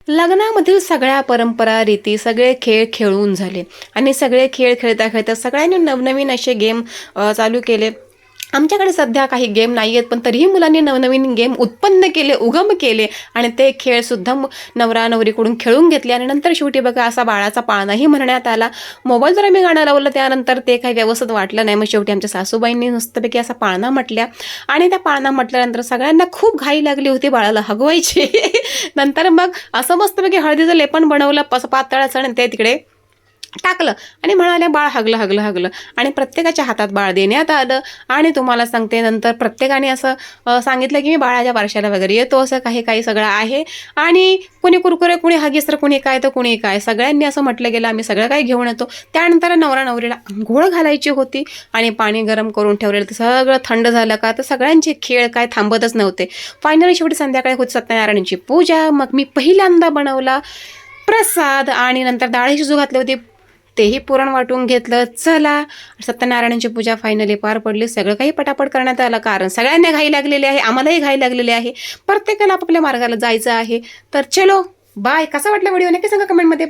लग्नामधील सगळ्या परंपरा, रीती, सगळे खेळ खेळून झाले आणि सगळे खेळ खेळता खेळता सगळ्यांनी नवनवीन असे गेम चालू केले. आमच्याकडे सध्या काही गेम नाही आहेत, पण तरीही मुलांनी नवनवीन गेम उत्पन्न केले, उगम केले आणि ते खेळसुद्धा नवरा नवरीकडून खेळून घेतले. आणि नंतर शेवटी बघा असा बाळाचा पाळणाही म्हणण्यात आला. मोबाईल जर आम्ही गाणं लावलं त्यानंतर ते काही व्यवस्थित वाटलं नाही. मग शेवटी आमच्या सासूबाईंनी नुसतंपैकी असा पाळणा म्हटल्या आणि त्या पाळणा म्हटल्यानंतर सगळ्यांना खूप घाई लागली होती बाळाला हगवायची. नंतर मग असं मस्तपैकी हळदीचं लेपन बनवलं पातळाचं आणि ते तिकडे टाकलं आणि म्हणाले बाळ हगलं हगलं हगलं आणि प्रत्येकाच्या हातात बाळ देण्यात आलं. आणि तुम्हाला सांगते नंतर प्रत्येकाने असं सांगितलं की मी बाळाच्या बारशाला वगैरे येतो, असं काही काही सगळं आहे. आणि कुणी कुरकुरे, कुणी हगीस, तर कुणी काय, तर कुणी काय, सगळ्यांनी असं म्हटलं गेलं आम्ही सगळं काही घेऊन येतो. त्यानंतर नवरा नवरीला आंघोळ घालायची होती आणि पाणी गरम करून ठेवलेलं तर सगळं थंड झालं का, तर सगळ्यांचे खेळ काय थांबतच नव्हते. फायनली शेवटी संध्याकाळी होती सत्यनारायणाची पूजा. मग मी पहिल्यांदा बनवला प्रसाद आणि नंतर डाळ शिजू घातली होती, तेही पुरण वाटून घेतलं. चला सत्यनारायणाची पूजा फायनली पार पडली. सगळं काही पटापट करण्यात आलं, कारण सगळ्यांना घाई लागलेली आहे, आम्हालाही घाई लागलेली आहे, प्रत्येकाला आपापल्या मार्गाला जायचं आहे. तर चलो बाय. कसा वाटला व्हिडिओ नक्की सांगा कमेंटमध्ये.